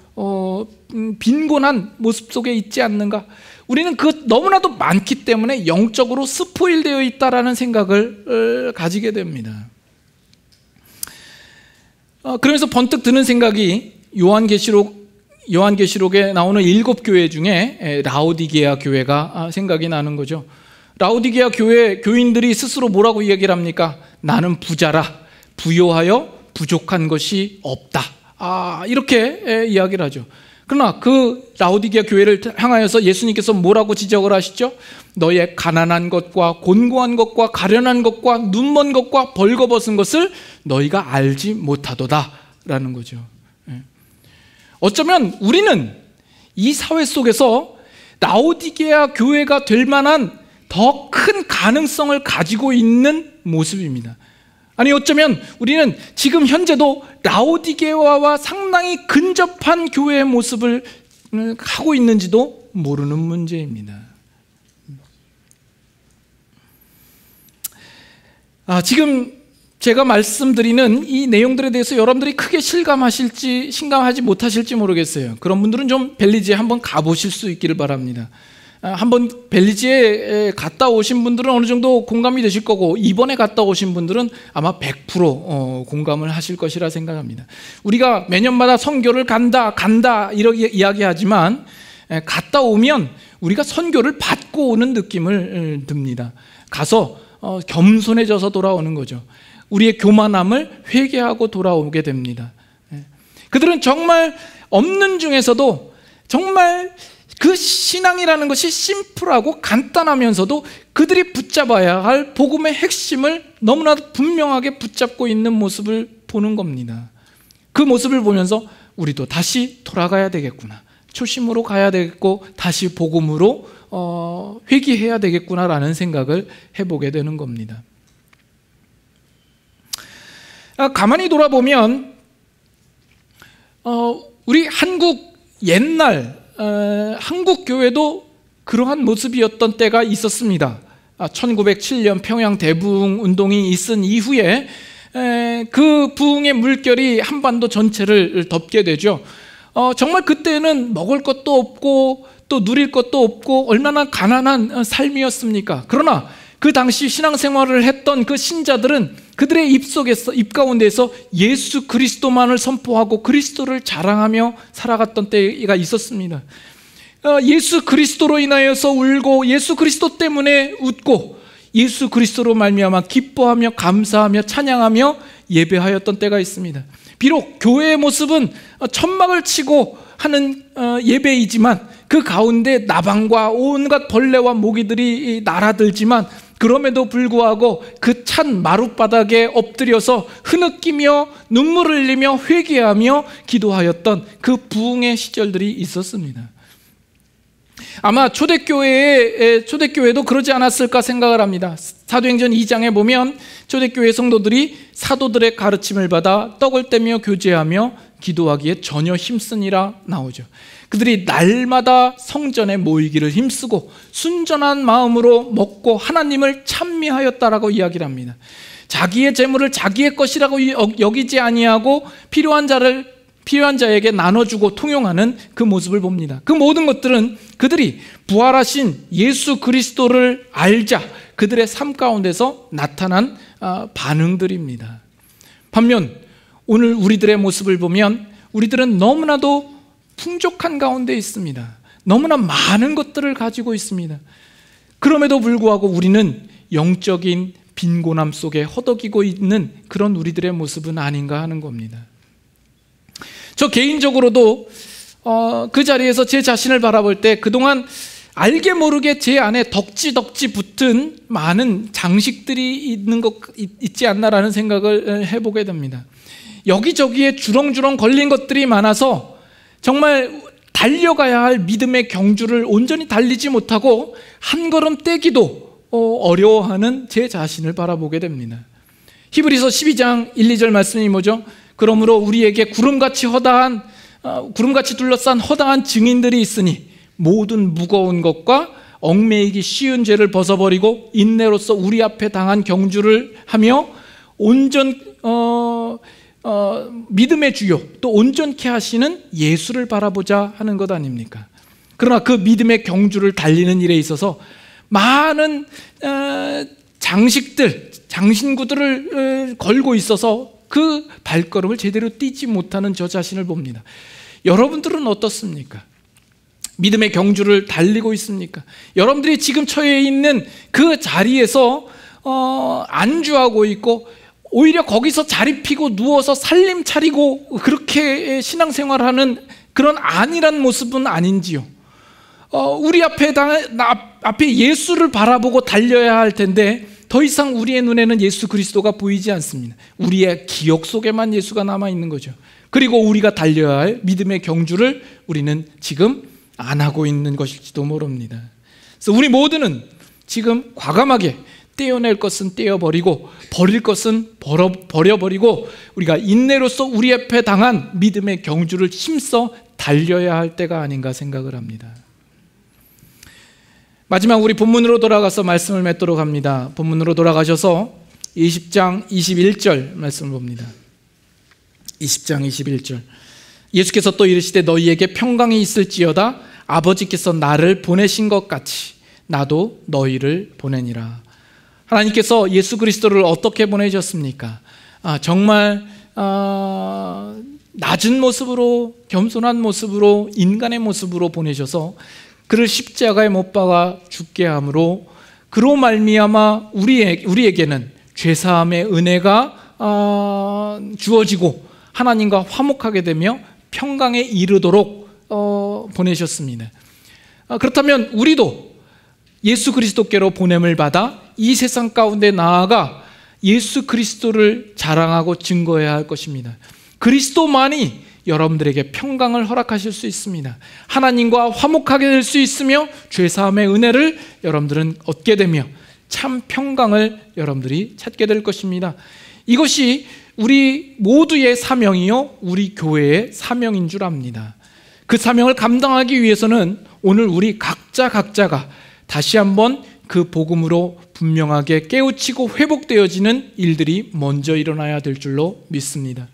빈곤한 모습 속에 있지 않는가. 우리는 너무나도 많기 때문에 영적으로 스포일되어 있다라는 생각을 가지게 됩니다. 그러면서 번뜩 드는 생각이 요한계시록에 나오는 7교회 중에 라오디게아 교회가 생각이 나는 거죠. 라오디게아 교회 교인들이 스스로 뭐라고 이야기를 합니까? 나는 부자라, 부요하여 부족한 것이 없다. 이렇게 이야기를 하죠. 그러나 그 라오디게아 교회를 향하여서 예수님께서 뭐라고 지적을 하시죠? 너의 가난한 것과 곤고한 것과 가련한 것과 눈먼 것과 벌거벗은 것을 너희가 알지 못하도다 라는 거죠. 어쩌면 우리는 이 사회 속에서 라오디게아 교회가 될 만한 더 큰 가능성을 가지고 있는 모습입니다. 아니 어쩌면 우리는 지금 현재도 라오디게아와 상당히 근접한 교회의 모습을 하고 있는지도 모르는 문제입니다. 지금 제가 말씀드리는 이 내용들에 대해서 여러분들이 크게 실감하지 못하실지 모르겠어요. 그런 분들은 좀 벨리즈에 한번 가보실 수 있기를 바랍니다. 한번 벨리즈에 갔다 오신 분들은 어느 정도 공감이 되실 거고, 이번에 갔다 오신 분들은 아마 100% 공감을 하실 것이라 생각합니다. 우리가 매년마다 선교를 간다 이렇게 이야기하지만 갔다 오면 우리가 선교를 받고 오는 느낌을 듭니다. 가서 겸손해져서 돌아오는 거죠. 우리의 교만함을 회개하고 돌아오게 됩니다. 그들은 정말 없는 중에서도 정말 그 신앙이라는 것이 심플하고 간단하면서도 그들이 붙잡아야 할 복음의 핵심을 너무나 분명하게 붙잡고 있는 모습을 보는 겁니다. 그 모습을 보면서 우리도 다시 돌아가야 되겠구나, 초심으로 가야 되겠고 다시 복음으로 회귀해야 되겠구나라는 생각을 해보게 되는 겁니다. 가만히 돌아보면 우리 한국 옛날 한국 교회도 그러한 모습이었던 때가 있었습니다. 1907년 평양 대부흥 운동이 있은 이후에 그 부흥의 물결이 한반도 전체를 덮게 되죠. 정말 그때는 먹을 것도 없고 또 누릴 것도 없고 얼마나 가난한 삶이었습니까? 그러나 그 당시 신앙생활을 했던 그 신자들은 그들의 입 가운데에서 예수 그리스도만을 선포하고 그리스도를 자랑하며 살아갔던 때가 있었습니다. 예수 그리스도로 인하여서 울고 예수 그리스도 때문에 웃고 예수 그리스도로 말미암아 기뻐하며 감사하며 찬양하며 예배하였던 때가 있습니다. 비록 교회의 모습은 천막을 치고 하는 예배이지만 그 가운데 나방과 온갖 벌레와 모기들이 날아들지만 그럼에도 불구하고 그 찬 마룻바닥에 엎드려서 흐느끼며 눈물을 흘리며 회개하며 기도하였던 그 부흥의 시절들이 있었습니다. 아마 초대교회도 그러지 않았을까 생각을 합니다. 사도행전 2장에 보면 초대교회 성도들이 사도들의 가르침을 받아 떡을 떼며 교제하며 기도하기에 전혀 힘쓰니라 나오죠. 그들이 날마다 성전에 모이기를 힘쓰고 순전한 마음으로 먹고 하나님을 찬미하였다라고 이야기를 합니다. 자기의 재물을 자기의 것이라고 여기지 아니하고 필요한 자에게 나눠주고 통용하는 그 모습을 봅니다. 그 모든 것들은 그들이 부활하신 예수 그리스도를 알자 그들의 삶 가운데서 나타난 반응들입니다. 반면 오늘 우리들의 모습을 보면 우리들은 너무나도 풍족한 가운데 있습니다. 너무나 많은 것들을 가지고 있습니다. 그럼에도 불구하고 우리는 영적인 빈곤함 속에 허덕이고 있는 그런 우리들의 모습은 아닌가 하는 겁니다. 저 개인적으로도 그 자리에서 제 자신을 바라볼 때 그동안 알게 모르게 제 안에 덕지 붙은 많은 장식들이 있지 않나라는 생각을 해보게 됩니다. 여기저기에 주렁주렁 걸린 것들이 많아서 정말 달려가야 할 믿음의 경주를 온전히 달리지 못하고 한 걸음 떼기도 어려워하는 제 자신을 바라보게 됩니다. 히브리서 12장 1, 2절 말씀이 뭐죠? 그러므로 우리에게 구름같이 둘러싼 허다한 증인들이 있으니 모든 무거운 것과 얽매이기 쉬운 죄를 벗어버리고 인내로서 우리 앞에 당한 경주를 하며 믿음의 주요 또 온전케 하시는 예수를 바라보자 하는 것 아닙니까? 그러나 그 믿음의 경주를 달리는 일에 있어서 많은 장신구들을 걸고 있어서 그 발걸음을 제대로 뛰지 못하는 저 자신을 봅니다. 여러분들은 어떻습니까? 믿음의 경주를 달리고 있습니까? 여러분들이 지금 처해 있는 그 자리에서 안주하고 있고 오히려 거기서 자리 피고 누워서 살림 차리고 그렇게 신앙생활하는 그런 안일한 모습은 아닌지요? 우리 앞에 예수를 바라보고 달려야 할 텐데 더 이상 우리의 눈에는 예수 그리스도가 보이지 않습니다. 우리의 기억 속에만 예수가 남아있는 거죠. 그리고 우리가 달려야 할 믿음의 경주를 우리는 지금 안 하고 있는 것일지도 모릅니다. 그래서 우리 모두는 지금 과감하게 떼어낼 것은 떼어버리고 버릴 것은 버려버리고 우리가 인내로서 우리 앞에 당한 믿음의 경주를 힘써 달려야 할 때가 아닌가 생각을 합니다. 마지막 우리 본문으로 돌아가서 말씀을 맺도록 합니다. 본문으로 돌아가셔서 20장 21절 말씀을 봅니다. 20장 21절 예수께서 또 이르시되 너희에게 평강이 있을지어다 아버지께서 나를 보내신 것 같이 나도 너희를 보내니라. 하나님께서 예수 그리스도를 어떻게 보내셨습니까? 정말 낮은 모습으로 겸손한 모습으로 인간의 모습으로 보내셔서 그를 십자가에 못 박아 죽게 함으로 그로 말미암아 우리에게는 죄사함의 은혜가 주어지고 하나님과 화목하게 되며 평강에 이르도록 보내셨습니다. 그렇다면 우리도 예수 그리스도께로 보냄을 받아 이 세상 가운데 나아가 예수 그리스도를 자랑하고 증거해야 할 것입니다. 그리스도만이 여러분들에게 평강을 허락하실 수 있습니다. 하나님과 화목하게 될 수 있으며 죄사함의 은혜를 여러분들은 얻게 되며 참 평강을 여러분들이 찾게 될 것입니다. 이것이 우리 모두의 사명이요 우리 교회의 사명인 줄 압니다. 그 사명을 감당하기 위해서는 오늘 우리 각자가 다시 한번 그 복음으로 분명하게 깨우치고 회복되어지는 일들이 먼저 일어나야 될 줄로 믿습니다.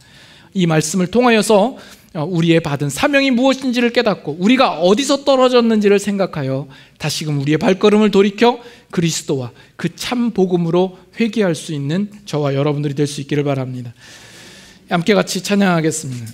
이 말씀을 통하여서 우리의 받은 사명이 무엇인지를 깨닫고 우리가 어디서 떨어졌는지를 생각하여 다시금 우리의 발걸음을 돌이켜 그리스도와 그 참 복음으로 회개할 수 있는 저와 여러분들이 될 수 있기를 바랍니다. 함께 같이 찬양하겠습니다.